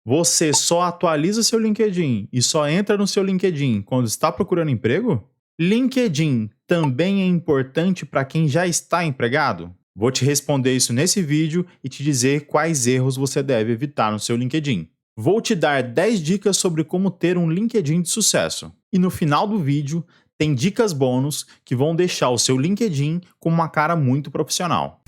Você só atualiza seu LinkedIn e só entra no seu LinkedIn quando está procurando emprego? LinkedIn também é importante para quem já está empregado? Vou te responder isso nesse vídeo e te dizer quais erros você deve evitar no seu LinkedIn. Vou te dar 10 dicas sobre como ter um LinkedIn de sucesso. E no final do vídeo, tem dicas bônus que vão deixar o seu LinkedIn com uma cara muito profissional.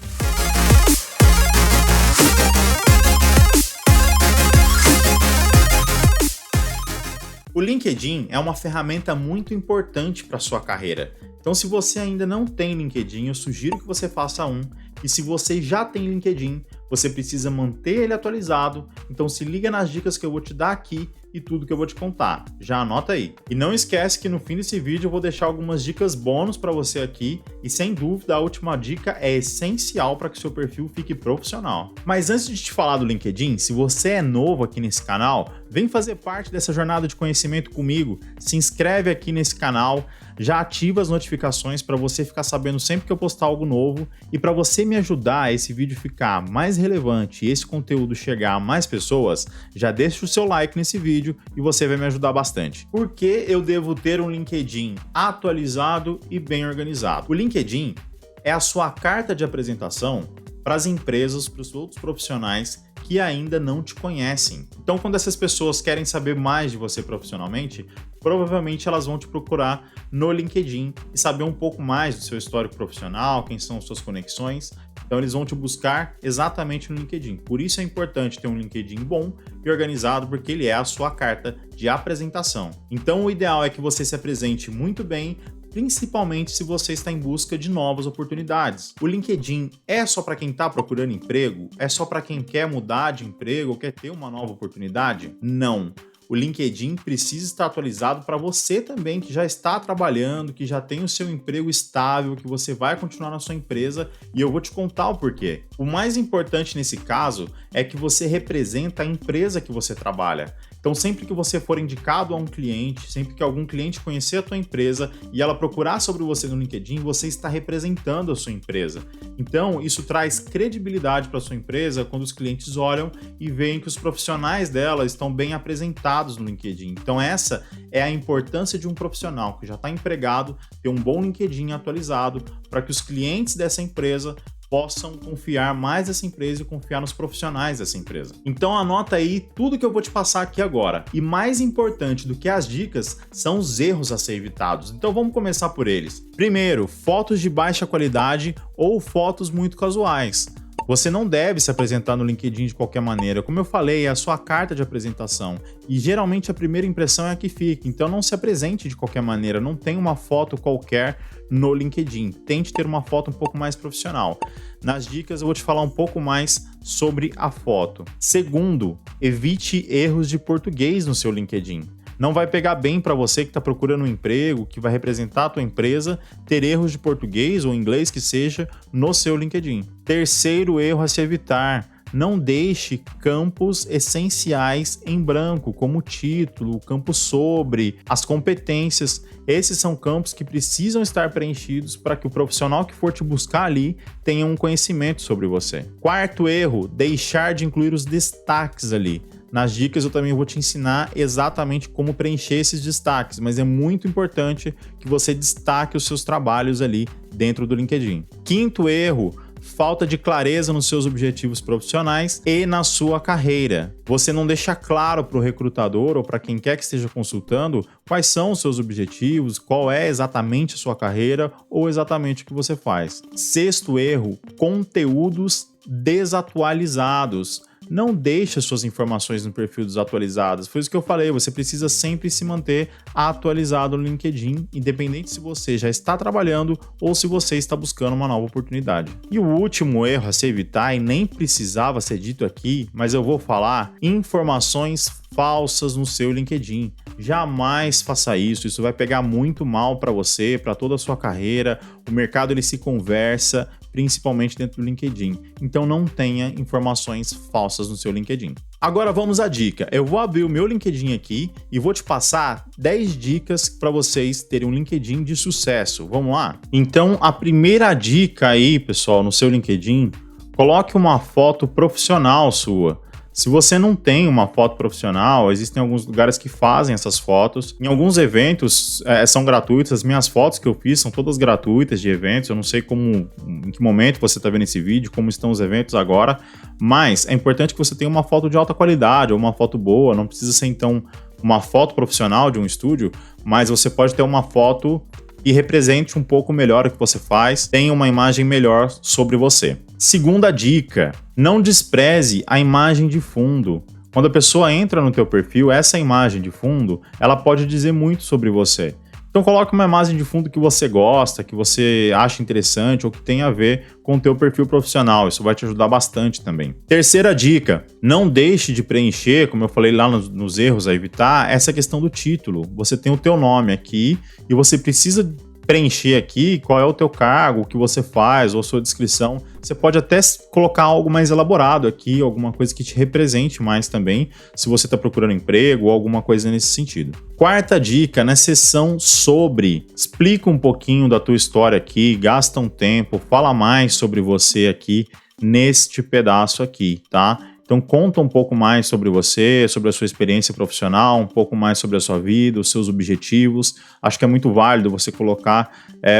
O LinkedIn é uma ferramenta muito importante para a sua carreira. Então, se você ainda não tem LinkedIn, eu sugiro que você faça um. E se você já tem LinkedIn, você precisa manter ele atualizado. Então, se liga nas dicas que eu vou te dar aqui e tudo que eu vou te contar. Já anota aí. E não esquece que no fim desse vídeo eu vou deixar algumas dicas bônus para você aqui. E sem dúvida, a última dica é essencial para que o seu perfil fique profissional. Mas antes de te falar do LinkedIn, se você é novo aqui nesse canal, vem fazer parte dessa jornada de conhecimento comigo. Se inscreve aqui nesse canal, já ativa as notificações para você ficar sabendo sempre que eu postar algo novo. E para você me ajudar a esse vídeo ficar mais relevante e esse conteúdo chegar a mais pessoas, já deixa o seu like nesse vídeo e você vai me ajudar bastante. Por que eu devo ter um LinkedIn atualizado e bem organizado? O LinkedIn é a sua carta de apresentação para as empresas, para os outros profissionais que ainda não te conhecem. Então, quando essas pessoas querem saber mais de você profissionalmente, provavelmente elas vão te procurar no LinkedIn e saber um pouco mais do seu histórico profissional, quem são suas conexões. Então, eles vão te buscar exatamente no LinkedIn. Por isso é importante ter um LinkedIn bom e organizado, porque ele é a sua carta de apresentação. Então, o ideal é que você se apresente muito bem, principalmente se você está em busca de novas oportunidades. O LinkedIn é só para quem está procurando emprego? É só para quem quer mudar de emprego ou quer ter uma nova oportunidade? Não. O LinkedIn precisa estar atualizado para você também que já está trabalhando, que já tem o seu emprego estável, que você vai continuar na sua empresa, e eu vou te contar o porquê. O mais importante nesse caso é que você representa a empresa que você trabalha. Então, sempre que você for indicado a um cliente, sempre que algum cliente conhecer a tua empresa e ela procurar sobre você no LinkedIn, você está representando a sua empresa. Então, isso traz credibilidade para a sua empresa quando os clientes olham e veem que os profissionais dela estão bem apresentados no LinkedIn. Então, essa é a importância de um profissional que já está empregado ter um bom LinkedIn atualizado para que os clientes dessa empresa possam confiar mais nessa empresa e confiar nos profissionais dessa empresa. Então anota aí tudo que eu vou te passar aqui agora. E mais importante do que as dicas são os erros a ser evitados. Então vamos começar por eles. Primeiro, fotos de baixa qualidade ou fotos muito casuais. Você não deve se apresentar no LinkedIn de qualquer maneira. Como eu falei, é a sua carta de apresentação. E geralmente a primeira impressão é a que fica. Então não se apresente de qualquer maneira. Não tenha uma foto qualquer no LinkedIn. Tente ter uma foto um pouco mais profissional. Nas dicas eu vou te falar um pouco mais sobre a foto. Segundo, evite erros de português no seu LinkedIn. Não vai pegar bem para você que está procurando um emprego, que vai representar a tua empresa, ter erros de português ou inglês que seja no seu LinkedIn. Terceiro erro a se evitar. Não deixe campos essenciais em branco, como o título, o campo sobre, as competências. Esses são campos que precisam estar preenchidos para que o profissional que for te buscar ali tenha um conhecimento sobre você. Quarto erro, deixar de incluir os destaques ali. Nas dicas eu também vou te ensinar exatamente como preencher esses destaques, mas é muito importante que você destaque os seus trabalhos ali dentro do LinkedIn. Quinto erro, falta de clareza nos seus objetivos profissionais e na sua carreira. Você não deixa claro para o recrutador ou para quem quer que esteja consultando quais são os seus objetivos, qual é exatamente a sua carreira ou exatamente o que você faz. Sexto erro, conteúdos desatualizados. Não deixe suas informações no perfil desatualizadas. Foi isso que eu falei, você precisa sempre se manter atualizado no LinkedIn, independente se você já está trabalhando ou se você está buscando uma nova oportunidade. E o último erro a se evitar, e nem precisava ser dito aqui, mas eu vou falar, informações falsas no seu LinkedIn. Jamais faça isso, isso vai pegar muito mal para você, para toda a sua carreira. O mercado ele se conversa, principalmente dentro do LinkedIn. Então não tenha informações falsas no seu LinkedIn. Agora vamos à dica. Eu vou abrir o meu LinkedIn aqui e vou te passar 10 dicas para vocês terem um LinkedIn de sucesso. Vamos lá? Então a primeira dica aí, pessoal, no seu LinkedIn, coloque uma foto profissional sua. Se você não tem uma foto profissional, existem alguns lugares que fazem essas fotos. Em alguns eventos são gratuitos. As minhas fotos que eu fiz são todas gratuitas de eventos. Eu não sei em que momento você está vendo esse vídeo, como estão os eventos agora, mas é importante que você tenha uma foto de alta qualidade ou uma foto boa. Não precisa ser, então, uma foto profissional de um estúdio, mas você pode ter uma foto que represente um pouco melhor o que você faz, tenha uma imagem melhor sobre você. Segunda dica, não despreze a imagem de fundo. Quando a pessoa entra no teu perfil, essa imagem de fundo, ela pode dizer muito sobre você. Então coloque uma imagem de fundo que você gosta, que você acha interessante ou que tenha a ver com o teu perfil profissional. Isso vai te ajudar bastante também. Terceira dica, não deixe de preencher, como eu falei lá nos erros a evitar, essa questão do título. Você tem o teu nome aqui e você precisa preencher aqui qual é o teu cargo, o que você faz ou a sua descrição. Você pode até colocar algo mais elaborado aqui, alguma coisa que te represente mais também, se você está procurando emprego ou alguma coisa nesse sentido. Quarta dica, na seção sobre, explica um pouquinho da tua história aqui, gasta um tempo, fala mais sobre você aqui neste pedaço aqui, tá? Então conta um pouco mais sobre você, sobre a sua experiência profissional, um pouco mais sobre a sua vida, os seus objetivos. Acho que é muito válido você colocar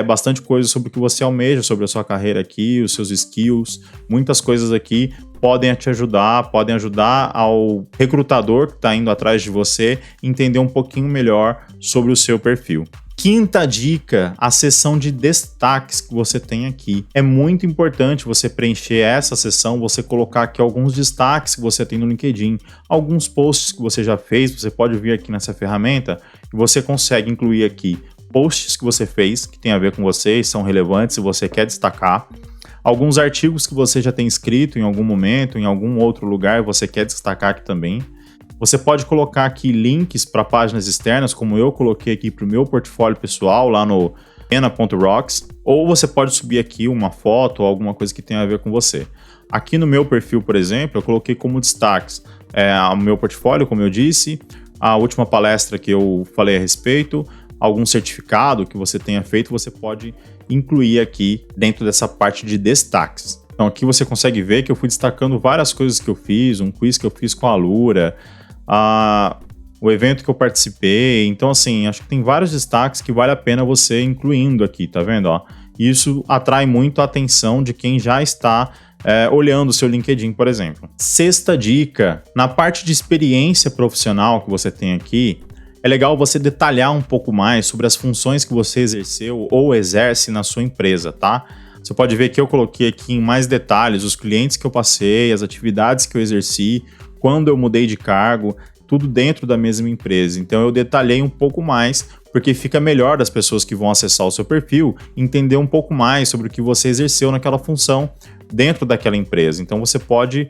bastante coisa sobre o que você almeja, sobre a sua carreira aqui, os seus skills. Muitas coisas aqui podem te ajudar, podem ajudar ao recrutador que está indo atrás de você entender um pouquinho melhor sobre o seu perfil. Quinta dica, a seção de destaques que você tem aqui. É muito importante você preencher essa seção, você colocar aqui alguns destaques que você tem no LinkedIn, alguns posts que você já fez, você pode vir aqui nessa ferramenta e você consegue incluir aqui posts que você fez, que tem a ver com você, são relevantes e você quer destacar. Alguns artigos que você já tem escrito em algum momento, em algum outro lugar, você quer destacar aqui também. Você pode colocar aqui links para páginas externas, como eu coloquei aqui para o meu portfólio pessoal lá no ena.rocks, ou você pode subir aqui uma foto ou alguma coisa que tenha a ver com você. Aqui no meu perfil, por exemplo, eu coloquei como destaques o meu portfólio, como eu disse, a última palestra que eu falei a respeito, algum certificado que você tenha feito, você pode incluir aqui dentro dessa parte de destaques. Então aqui você consegue ver que eu fui destacando várias coisas que eu fiz, um quiz que eu fiz com a Alura, o evento que eu participei. Então, assim, acho que tem vários destaques que vale a pena você incluindo aqui, tá vendo? Isso atrai muito a atenção de quem já está olhando o seu LinkedIn, por exemplo. Sexta dica, na parte de experiência profissional que você tem aqui, é legal você detalhar um pouco mais sobre as funções que você exerceu ou exerce na sua empresa, tá? Você pode ver que eu coloquei aqui em mais detalhes os clientes que eu passei, as atividades que eu exerci, quando eu mudei de cargo, tudo dentro da mesma empresa. Então eu detalhei um pouco mais, porque fica melhor das pessoas que vão acessar o seu perfil entender um pouco mais sobre o que você exerceu naquela função dentro daquela empresa. Então você pode,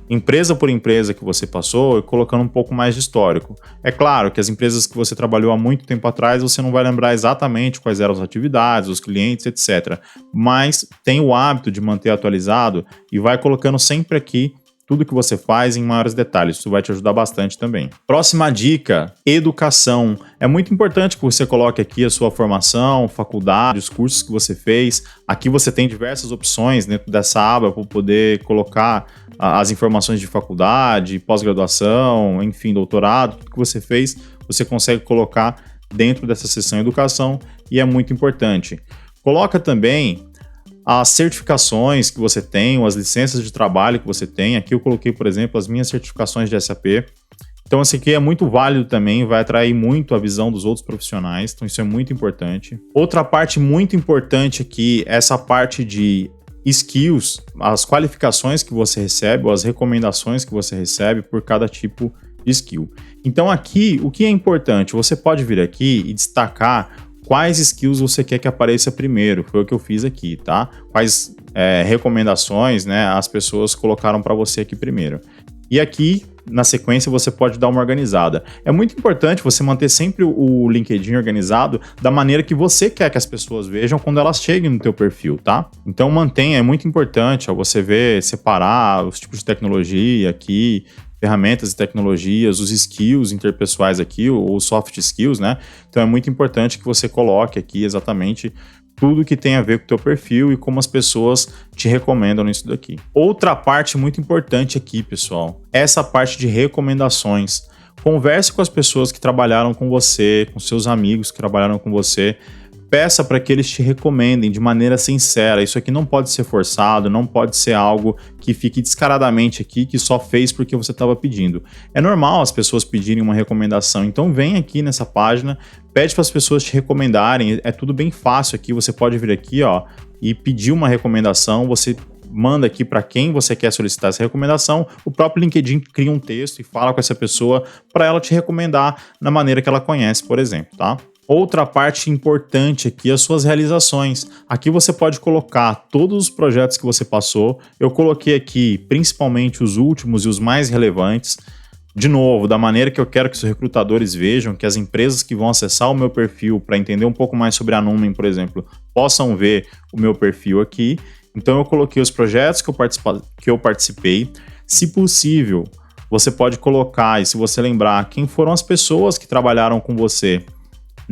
empresa por empresa que você passou, colocando um pouco mais de histórico. É claro que as empresas que você trabalhou há muito tempo atrás, você não vai lembrar exatamente quais eram as atividades, os clientes, etc. Mas tem o hábito de manter atualizado e vai colocando sempre aqui tudo que você faz em maiores detalhes. Isso vai te ajudar bastante também. Próxima dica, educação. É muito importante que você coloque aqui a sua formação, faculdade, os cursos que você fez. Aqui você tem diversas opções dentro dessa aba para poder colocar as informações de faculdade, pós-graduação, enfim, doutorado, tudo que você fez, você consegue colocar dentro dessa seção educação e é muito importante. Coloca também as certificações que você tem, ou as licenças de trabalho que você tem. Aqui eu coloquei, por exemplo, as minhas certificações de SAP. Então, esse aqui é muito válido também, vai atrair muito a visão dos outros profissionais, então isso é muito importante. Outra parte muito importante aqui, essa parte de skills, as qualificações que você recebe, ou as recomendações que você recebe por cada tipo de skill. Então aqui, o que é importante? Você pode vir aqui e destacar quais skills você quer que apareça primeiro. Foi o que eu fiz aqui, tá? Quais recomendações, né, as pessoas colocaram para você aqui primeiro. E aqui, na sequência, você pode dar uma organizada. É muito importante você manter sempre o LinkedIn organizado da maneira que você quer que as pessoas vejam quando elas cheguem no teu perfil, tá? Então mantenha, é muito importante você ver, separar os tipos de tecnologia aqui, ferramentas e tecnologias, os skills interpessoais aqui, ou soft skills, né? Então é muito importante que você coloque aqui exatamente tudo que tem a ver com o teu perfil e como as pessoas te recomendam nisso daqui. Outra parte muito importante aqui, pessoal, é essa parte de recomendações. Converse com as pessoas que trabalharam com você, com seus amigos que trabalharam com você. Peça para que eles te recomendem de maneira sincera. Isso aqui não pode ser forçado, não pode ser algo que fique descaradamente aqui, que só fez porque você estava pedindo. É normal as pessoas pedirem uma recomendação, então vem aqui nessa página, pede para as pessoas te recomendarem, é tudo bem fácil aqui, você pode vir aqui, ó, e pedir uma recomendação, você manda aqui para quem você quer solicitar essa recomendação, o próprio LinkedIn cria um texto e fala com essa pessoa para ela te recomendar da maneira que ela conhece, por exemplo, tá? Outra parte importante aqui, as suas realizações. Aqui você pode colocar todos os projetos que você passou. Eu coloquei aqui principalmente os últimos e os mais relevantes. De novo, da maneira que eu quero que os recrutadores vejam, que as empresas que vão acessar o meu perfil para entender um pouco mais sobre a Numen, por exemplo, possam ver o meu perfil aqui. Então eu coloquei os projetos que eu participei. Se possível, você pode colocar, e se você lembrar, quem foram as pessoas que trabalharam com você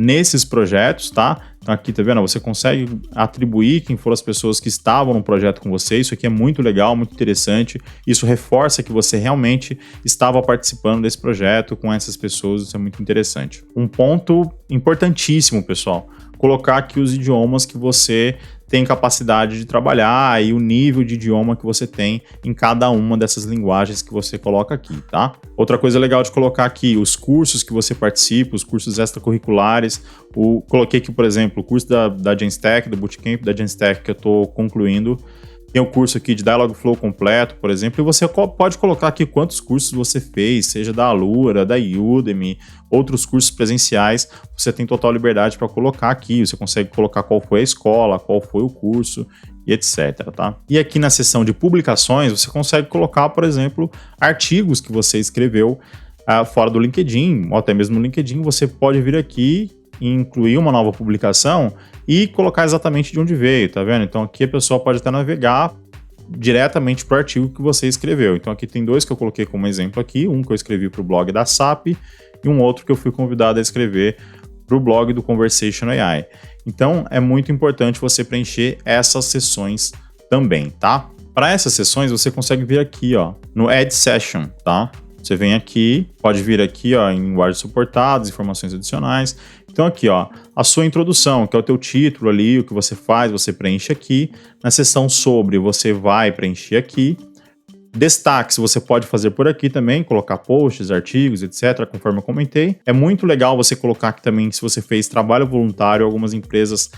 nesses projetos, tá? Então aqui, tá vendo? Você consegue atribuir quem foram as pessoas que estavam no projeto com você. Isso aqui é muito legal, muito interessante. Isso reforça que você realmente estava participando desse projeto com essas pessoas. Isso é muito interessante. Um ponto importantíssimo, pessoal, colocar aqui os idiomas que você tem capacidade de trabalhar e o nível de idioma que você tem em cada uma dessas linguagens que você coloca aqui, tá? Outra coisa legal de colocar aqui, os cursos que você participa, os cursos extracurriculares. Coloquei aqui, por exemplo, o curso da Genstech, do Bootcamp da Genstech, que eu estou concluindo. Tem o curso aqui de Dialogflow completo, por exemplo, e você pode colocar aqui quantos cursos você fez, seja da Alura, da Udemy, outros cursos presenciais, você tem total liberdade para colocar aqui, você consegue colocar qual foi a escola, qual foi o curso e etc, tá? E aqui na seção de publicações, você consegue colocar, por exemplo, artigos que você escreveu fora do LinkedIn, ou até mesmo no LinkedIn, você pode vir aqui e incluir uma nova publicação e colocar exatamente de onde veio, tá vendo? Então aqui a pessoa pode até navegar diretamente para o artigo que você escreveu. Então aqui tem dois que eu coloquei como exemplo aqui, um que eu escrevi para o blog da SAP e um outro que eu fui convidado a escrever para o blog do Conversation AI. Então é muito importante você preencher essas seções também, tá? Para essas seções você consegue vir aqui, ó, no Add Session, tá? Você vem aqui, pode vir aqui, ó, em linguagens suportadas, informações adicionais. Então aqui, ó, a sua introdução, que é o teu título ali, o que você faz, você preenche aqui. Na seção sobre, você vai preencher aqui. Destaques você pode fazer por aqui também, colocar posts, artigos, etc., conforme eu comentei. É muito legal você colocar aqui também se você fez trabalho voluntário, algumas empresas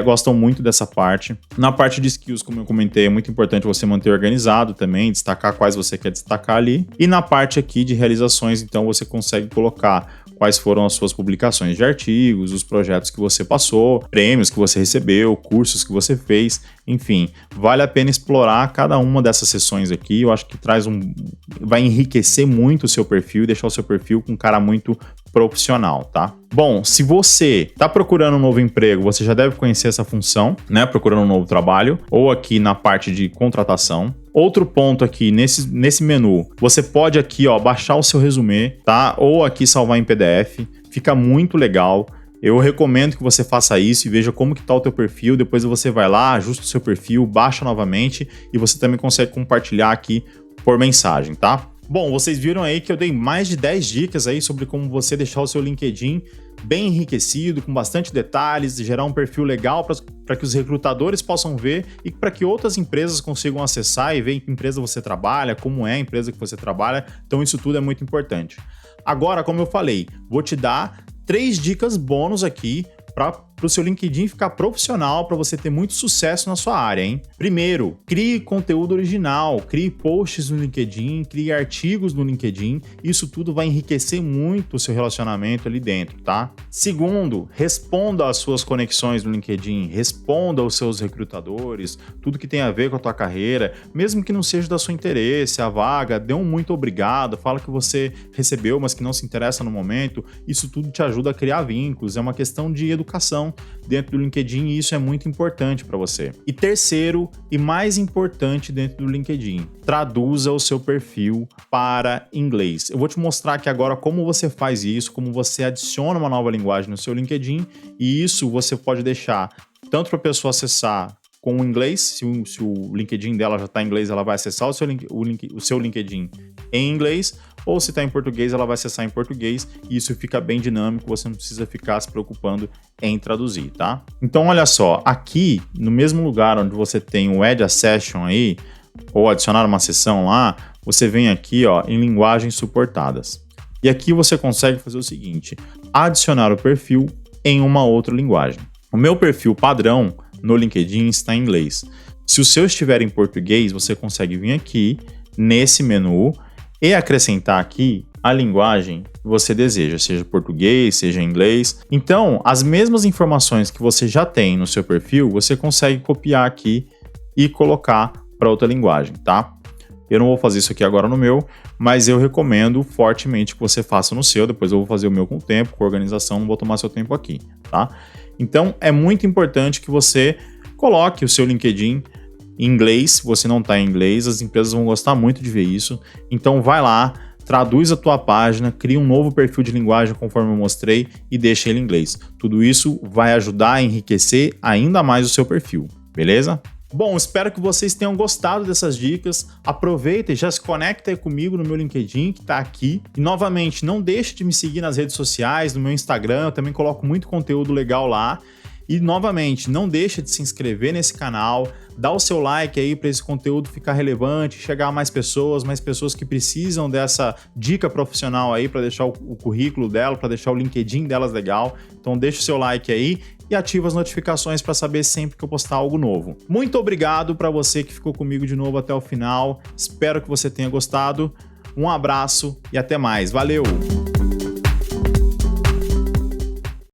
gostam muito dessa parte. Na parte de skills, como eu comentei, é muito importante você manter organizado também, destacar quais você quer destacar ali. E na parte aqui de realizações, então você consegue colocar quais foram as suas publicações de artigos, os projetos que você passou, prêmios que você recebeu, cursos que você fez, enfim, vale a pena explorar cada uma dessas sessões aqui. Eu acho que vai enriquecer muito o seu perfil e deixar o seu perfil com um cara muito profissional, tá? Bom, se você está procurando um novo emprego, você já deve conhecer essa função, né? Procurando um novo trabalho, ou aqui na parte de contratação. Outro ponto aqui, nesse menu, você pode aqui, ó, baixar o seu resumê, tá? Ou aqui salvar em PDF, fica muito legal. Eu recomendo que você faça isso e veja como que tá o teu perfil, depois você vai lá, ajusta o seu perfil, baixa novamente e você também consegue compartilhar aqui por mensagem, tá? Bom, vocês viram aí que eu dei mais de 10 dicas aí sobre como você deixar o seu LinkedIn bem enriquecido, com bastante detalhes, gerar um perfil legal para que os recrutadores possam ver e para que outras empresas consigam acessar e ver em que empresa você trabalha, como é a empresa que você trabalha. Então isso tudo é muito importante. Agora, como eu falei, vou te dar 3 dicas bônus aqui para o seu LinkedIn ficar profissional, para você ter muito sucesso na sua área, hein? Primeiro, crie conteúdo original, crie posts no LinkedIn, crie artigos no LinkedIn. Isso tudo vai enriquecer muito o seu relacionamento ali dentro, tá? Segundo, responda às suas conexões no LinkedIn, responda aos seus recrutadores, tudo que tem a ver com a tua carreira, mesmo que não seja da sua interesse, a vaga, dê um muito obrigado, fala que você recebeu, mas que não se interessa no momento. Isso tudo te ajuda a criar vínculos, é uma questão de educação dentro do LinkedIn e isso é muito importante para você. E terceiro e mais importante dentro do LinkedIn, traduza o seu perfil para inglês. Eu vou te mostrar aqui agora como você faz isso, como você adiciona uma nova linguagem no seu LinkedIn e isso você pode deixar tanto para a pessoa acessar com o inglês, se o LinkedIn dela já está em inglês, ela vai acessar o seu LinkedIn em inglês, ou se está em português, ela vai acessar em português, e isso fica bem dinâmico, você não precisa ficar se preocupando em traduzir, tá? Então, olha só, aqui, no mesmo lugar onde você tem o Add a Session aí, ou adicionar uma sessão lá, você vem aqui, ó, em linguagens suportadas. E aqui você consegue fazer o seguinte, adicionar o perfil em uma outra linguagem. O meu perfil padrão no LinkedIn está em inglês. Se o seu estiver em português, você consegue vir aqui nesse menu e acrescentar aqui a linguagem que você deseja, seja português, seja inglês. Então, as mesmas informações que você já tem no seu perfil, você consegue copiar aqui e colocar para outra linguagem, tá? Eu não vou fazer isso aqui agora no meu, mas eu recomendo fortemente que você faça no seu. Depois eu vou fazer o meu com o tempo, com organização, não vou tomar seu tempo aqui, tá? Então, é muito importante que você coloque o seu LinkedIn em inglês. Se você não está em inglês, as empresas vão gostar muito de ver isso. Então, vai lá, traduz a tua página, cria um novo perfil de linguagem conforme eu mostrei e deixa ele em inglês. Tudo isso vai ajudar a enriquecer ainda mais o seu perfil, beleza? Bom, espero que vocês tenham gostado dessas dicas. Aproveita e já se conecta aí comigo no meu LinkedIn, que está aqui. E novamente, não deixe de me seguir nas redes sociais, no meu Instagram, eu também coloco muito conteúdo legal lá. E novamente, não deixe de se inscrever nesse canal, dá o seu like aí para esse conteúdo ficar relevante, chegar a mais pessoas que precisam dessa dica profissional aí para deixar o currículo dela, para deixar o LinkedIn delas legal. Então deixa o seu like aí e ativa as notificações para saber sempre que eu postar algo novo. Muito obrigado para você que ficou comigo de novo até o final. Espero que você tenha gostado. Um abraço e até mais. Valeu!